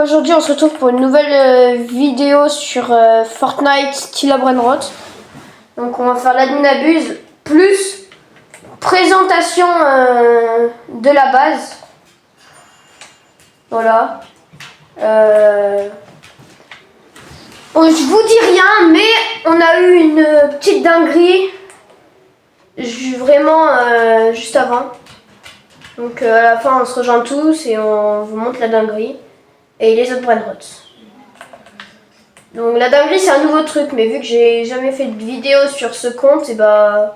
aujourd'hui on se retrouve pour une nouvelle vidéo sur Fortnite style Brainrot. Donc on va faire l'admin abuse plus présentation de la base. Voilà. Bon, je vous dis rien, mais on a eu une petite dinguerie vraiment juste avant. Donc à la fin on se rejoint tous et on vous montre la dinguerie et les autres Brainrots. Donc la dinguerie c'est un nouveau truc, mais vu que j'ai jamais fait de vidéo sur ce compte, et bah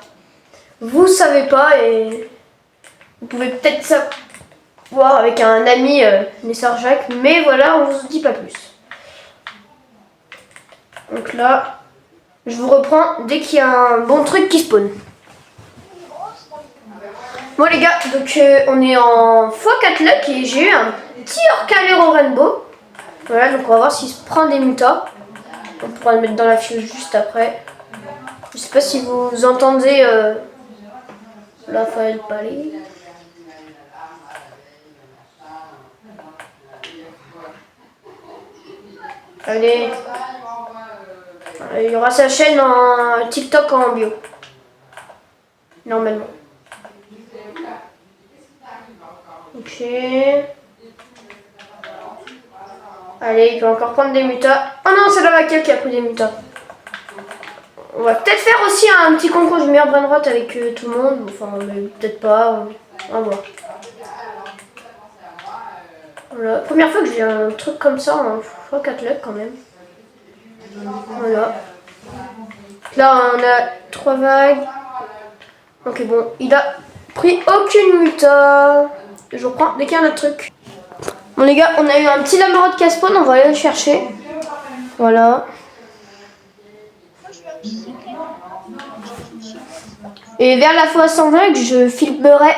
vous savez pas et vous pouvez peut-être savoir avec un ami Nessar Jacques, mais voilà, on vous dit pas plus. Donc là, je vous reprends dès qu'il y a un bon truc qui spawn. Bon les gars, donc on est en x4 luck et j'ai eu un petit Orcalero Rainbow. Voilà, donc on va voir s'il se prend des mutas. On pourra le mettre dans la fuse juste après. Je sais pas si vous entendez la feuille parler. Allez. Il y aura sa chaîne en TikTok en bio. Normalement. Ok. Allez, il peut encore prendre des mutas. Oh non, c'est la Vaquelle qui a pris des mutas. On va peut-être faire aussi un petit concours du meilleur Brainrot avec tout le monde. Enfin, peut-être pas. On va voir. Voilà. Première fois que j'ai un truc comme ça en x4 luck quand même. Voilà. Là, on a 3 vagues. Ok, bon, il a pris aucune muta. Je reprends dès qu'il y a un autre truc. Bon les gars, on a eu un petit Lamarot qui a spawn, on va aller le chercher. Voilà. Et vers la fois 120, je filmerai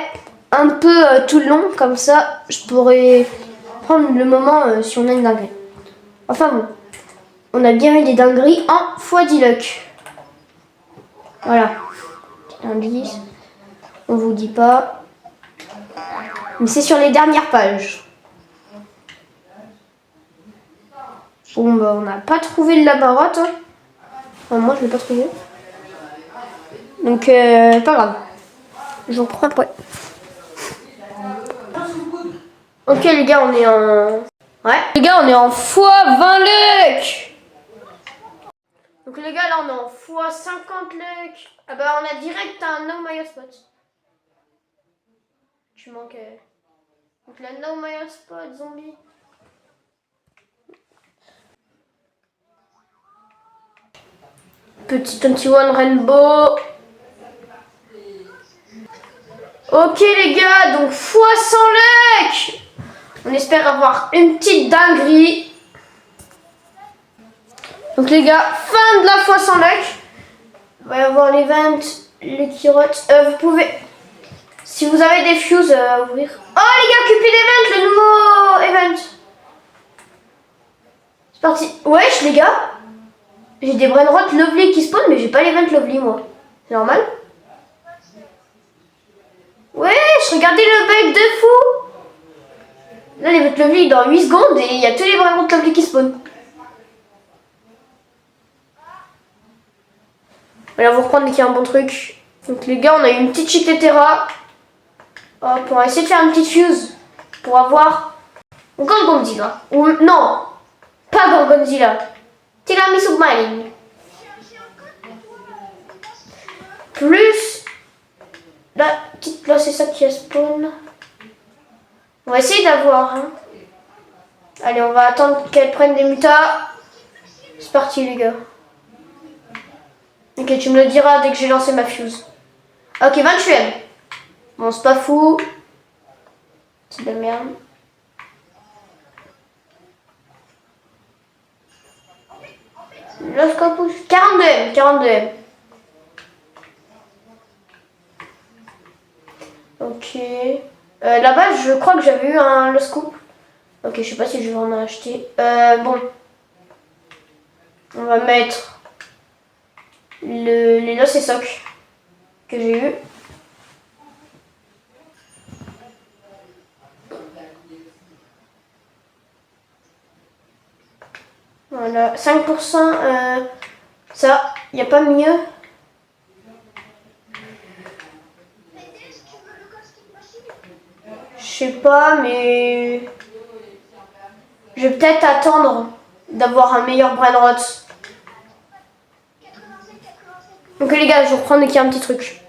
un peu tout le long, comme ça je pourrai prendre le moment si on a une dinguerie. Enfin bon, on a bien eu des dingueries en x10 luck. Voilà. Indice. On vous dit pas. Mais c'est sur les dernières pages. Bon bah on n'a pas trouvé le Lamarot. Hein. Enfin, moi je l'ai pas trouvé. Donc pas grave. Je reprends après. Ok les gars, on est en... Ouais. Les gars, on est en x20 luck. Donc les gars, là on est en x50 luck. Ah bah on a direct un No My Hotspot. Tu manquais. Donc la No My Hotspot zombie. Petit 21 Rainbow. Ok les gars, donc x100 luck. On espère avoir une petite dinguerie. Donc les gars, fin de la x100 luck. Il va y avoir l'event, les kirottes. Vous pouvez, si vous avez des fuses à ouvrir. Oh les gars, Cupid Event, le nouveau event. C'est parti. Wesh les gars. J'ai des Brainrot Lovely qui spawn, mais j'ai pas l'event Lovely moi. C'est normal? Wesh, regardez le bug de fou. Là l'event Lovely dans 8 secondes et il y a tous les Brainrot Lovely qui spawn. Allez, on va reprendre dès qu'il y a un bon truc. Donc les gars, on a eu une petite chicletera. Hop, on va essayer de faire une petite fuse pour avoir Gorgonzilla. Ou non, pas Gorgonzilla. Tiramisu Submarine. Plus la petite là, c'est ça qui a spawn. On va essayer d'avoir. Hein. Allez, on va attendre qu'elle prenne des mutas. C'est parti les gars. Ok, tu me le diras dès que j'ai lancé ma fuse. Ok, 28ème. Bon, c'est pas fou. C'est de la merde. Lost Campus. 42ème. 42ème. Ok. Là-bas, je crois que j'avais eu un Lost Scoop. Ok, je sais pas si je vais en acheter. Bon. On va mettre les Lost et Soc que j'ai eu. Voilà, 5%, ça, il n'y a pas mieux. Je sais pas, mais je vais peut-être attendre d'avoir un meilleur brain rot. Ok les gars, je vous reprends dès qu'il y a un petit truc.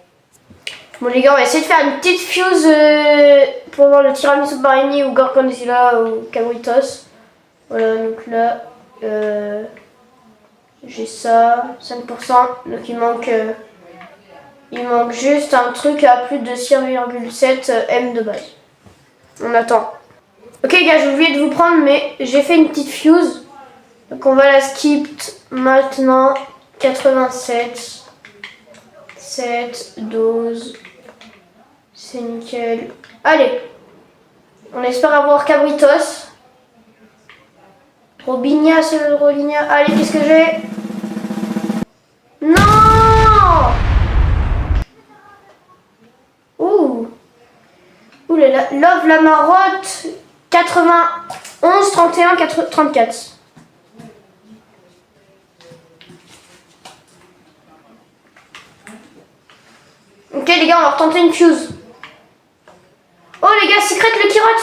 Bon les gars, on va essayer de faire une petite fuse pour voir le tiramisu Barini ou Gorgonzola ou Cabritos. Voilà, donc là, j'ai ça, 5%. Donc il manque juste un truc à plus de 6,7 M de base. On attend. Ok les gars, j'ai oublié de vous prendre, mais j'ai fait une petite fuse. Donc on va la skip maintenant. 87, 7, 12. C'est nickel. Allez. On espère avoir Cabritos. Robinha, c'est le Roligna. Allez, qu'est-ce que j'ai? Non! Ouh. Ouh là là. Love la marotte. 91, 31, 34. Ok les gars, on va retenter une fuse. Oh les gars, secret le Kirot.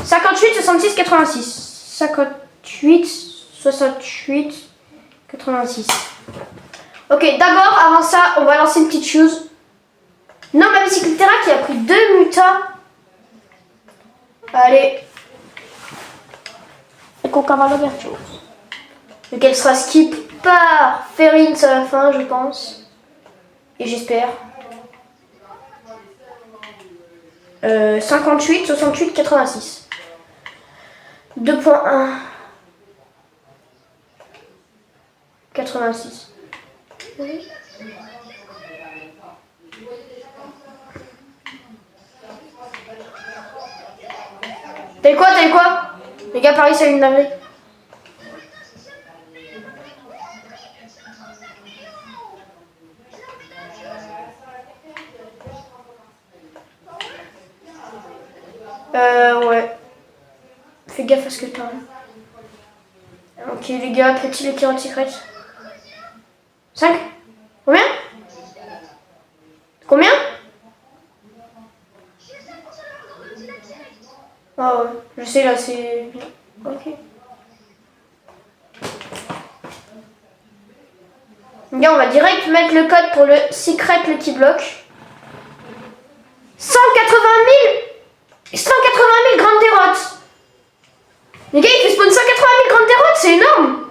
58, 66, 86. 58, 68, 86. Ok, d'abord, avant ça, on va lancer une petite chose. Non, ma bicyclette qui a pris 2 mutas. Allez. Et qu'on va l'ouverture. Donc elle sera skip par Ferrins à la fin, je pense. Et j'espère. 58, 68, 86. 2.1. 86. Oui. T'as eu quoi? T'as eu quoi? Les gars, Paris, c'est une dinguerie. Ouais. Fais gaffe à ce que t'as. Ok, les gars, petit les carottes secret. 5? Combien? Combien? Ah ouais, je sais là, c'est bien. Ok. Les gars, on va direct mettre le code pour le secret Lucky Block. 180 000 grandes dérottes. Les gars, il fait spawn 180 000 grandes dérottes, c'est énorme.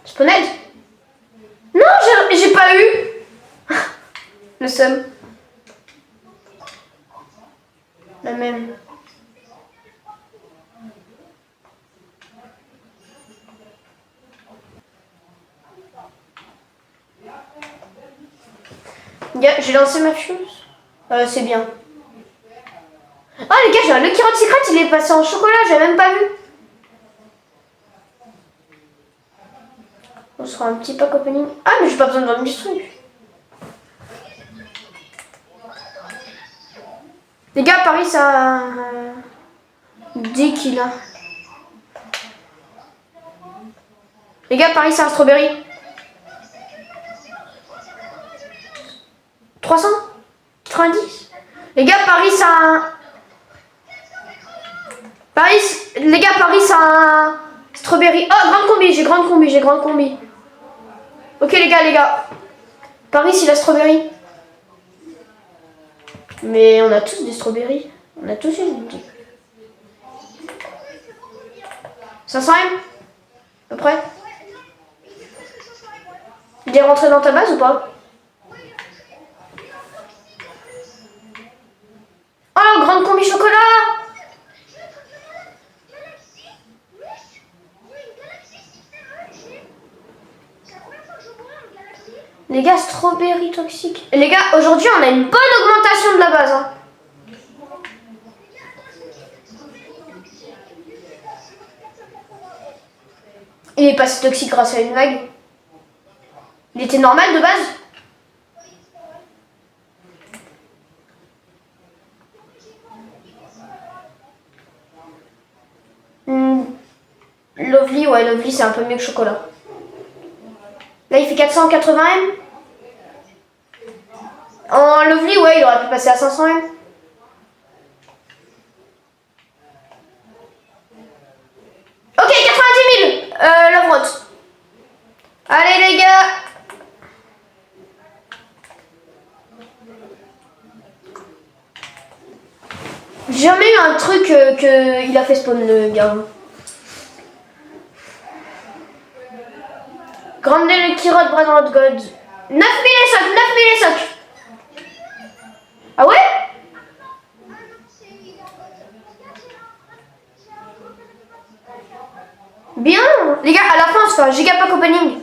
Spawned? Non, j'ai pas eu. Le seum. La même. J'ai lancé ma fuse. C'est bien. Oh les gars, j'ai un Lucky Rod Secret, il est passé en chocolat, j'avais même pas vu. On sera un petit pack opening. Ah mais j'ai pas besoin de vendre du truc. Les gars, Paris ça dit qu'il a. Les gars, Paris c'est un strawberry. 390. Les gars, Paris c'est un. Paris, les gars, Paris c'est un strawberry. Oh, grande combi, j'ai grande combi. Ok les gars. Paris c'est la strawberry. Mais on a tous des strawberries. On a tous une boutique. 500 M à peu près. Il est rentré dans ta base ou pas? Oh, grande combi chocolat. Les gars, strawberry toxique. Les gars, aujourd'hui, on a une bonne augmentation de la base. Hein. Il est passé toxique grâce à une vague. Il était normal de base? Lovely, ouais, Lovely c'est un peu mieux que Chocolat. Là il fait 480 M. En Lovely, ouais, il aurait pu passer à 500 M. Ok, 90 000 Lovrot. Allez les gars. J'ai jamais eu un truc que il a fait spawn le gars. Grande Kirot Brotherhood God. 9000 et socs, 9000 et socs. Ah ouais? Bien. Les gars, à la fin, on se fait un gigapack opening.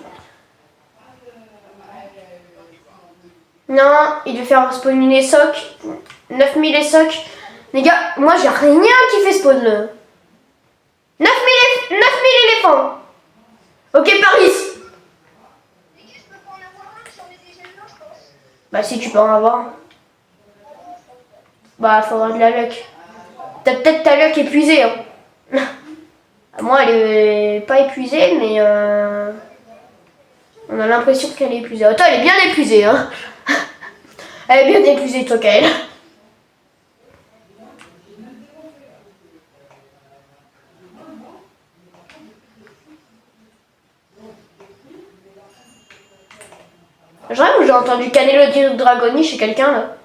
Non, il devait faire spawn une socs. 9000 et socs. Les gars, moi j'ai rien qui fait spawn là. 9000 éléphants. Ok, Paris. Bah si tu peux en avoir. Bah faut avoir de la luck. T'as peut-être ta luck épuisée. Hein. Moi elle est pas épuisée mais on a l'impression qu'elle est épuisée. Attends, elle est bien épuisée hein. Elle est bien épuisée toi qu'elle. J'ai entendu Canelo dire Dragoni chez quelqu'un là.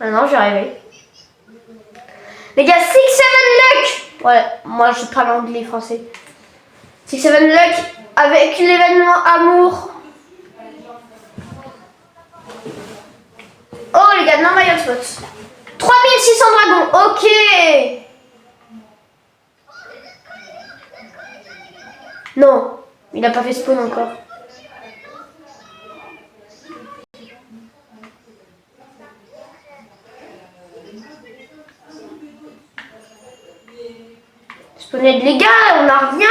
Ah non, j'ai rêvé. Les gars, 6-7 luck. Ouais, moi je parle anglais français. 6-7 luck avec l'événement amour. Oh les gars, non my hotspot. 3600 dragons, ok. Non, il n'a pas fait spawn encore. Spawned les gars, on n'a rien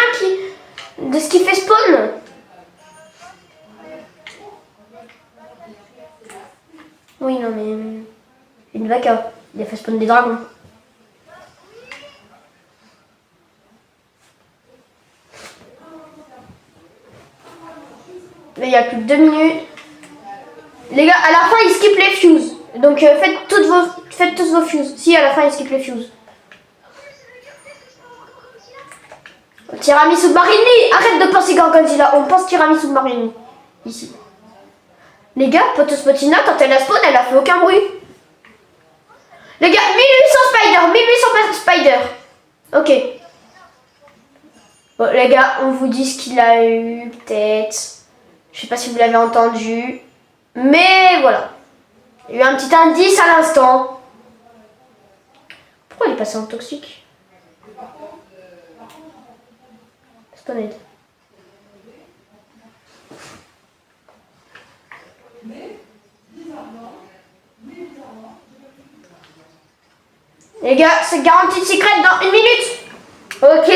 de ce qui fait spawn. Oui, non mais... Une vaca, il a fait spawn des dragons. Là, il y a plus de 2 minutes. Les gars, à la fin, il skip les fuses. Donc, faites tous vos fuses. Si, à la fin, il skip les fuses. Tiramisu Marini. Arrête de penser Gorgonzilla. On pense Tiramisu Marini. Ici. Les gars, Potospotina, quand elle a spawn, elle a fait aucun bruit. Les gars, 1800 spider. Ok. Bon, les gars, on vous dit ce qu'il a eu, peut-être. Je sais pas si vous l'avez entendu. Mais voilà. Il y a eu un petit indice à l'instant. Pourquoi il est passé en toxique? Spawned. Les gars, c'est garantie de secret dans 1 minute. Ok.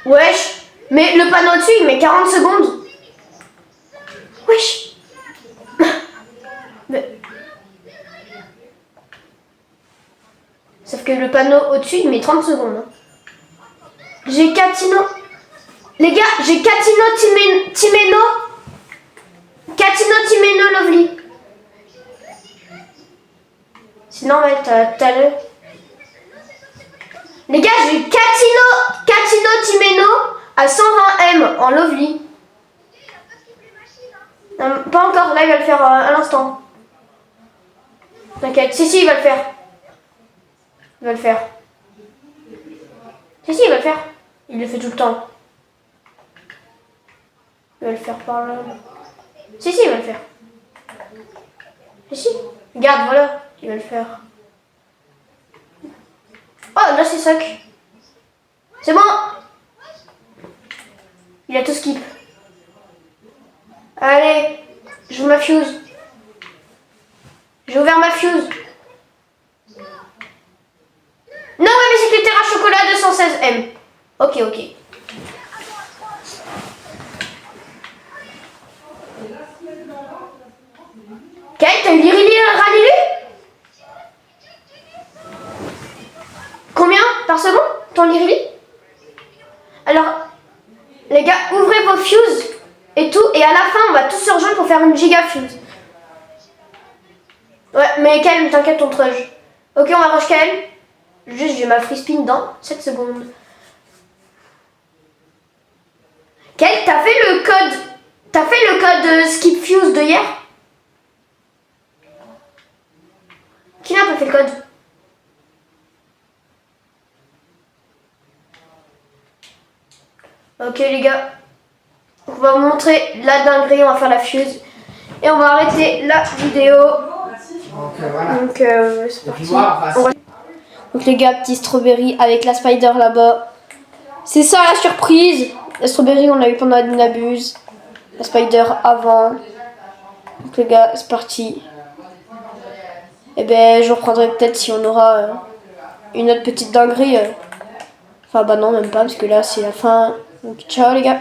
Wesh. Mais le panneau dessus, il met 40 secondes. Wesh. Mais... Sauf que le panneau au-dessus, il met 30 secondes. Hein. J'ai Catino. Les gars, j'ai Catino Timeno. Catino Timeno Lovely. C'est normal, t'as le... Les gars, j'ai Catino Timeno à 120 M en Lovely. Non, pas encore, là il va le faire à l'instant. T'inquiète, si, il va le faire. Il va le faire. Si, il va le faire. Il le fait tout le temps. Il va le faire par là. Si, il va le faire. Si. Regarde, voilà. Il va le faire. Oh, là c'est sec. C'est bon. Il a tout skip. Allez, j'ouvre ma fuse. J'ai ouvert ma fuse. Non, ouais, mais c'est que Terra Chocolat 216 M. Ok. Kate, t'as eu Lirili Ranilu? Les gars, ouvrez vos fuses et tout. Et à la fin, on va tous se rejoindre pour faire une giga fuse. Ouais, mais calme, t'inquiète, on te rush. Ok, on va rush Kael. Juste, j'ai ma free spin dans 7 secondes. Kael, t'as fait le code. T'as fait le code skip fuse de hier? Qui n'a pas fait le code? Ok les gars, on va vous montrer la dinguerie, on va faire la fuse et on va arrêter la vidéo. Voilà. Donc c'est parti. Donc les gars, petit strawberry avec la spider là-bas. C'est ça la surprise. La strawberry on l'a eu pendant une abuse. La spider avant. Donc les gars, c'est parti. Et ben je reprendrai peut-être si on aura une autre petite dinguerie. Enfin bah non, même pas parce que là c'est la fin. Donc ciao les gars.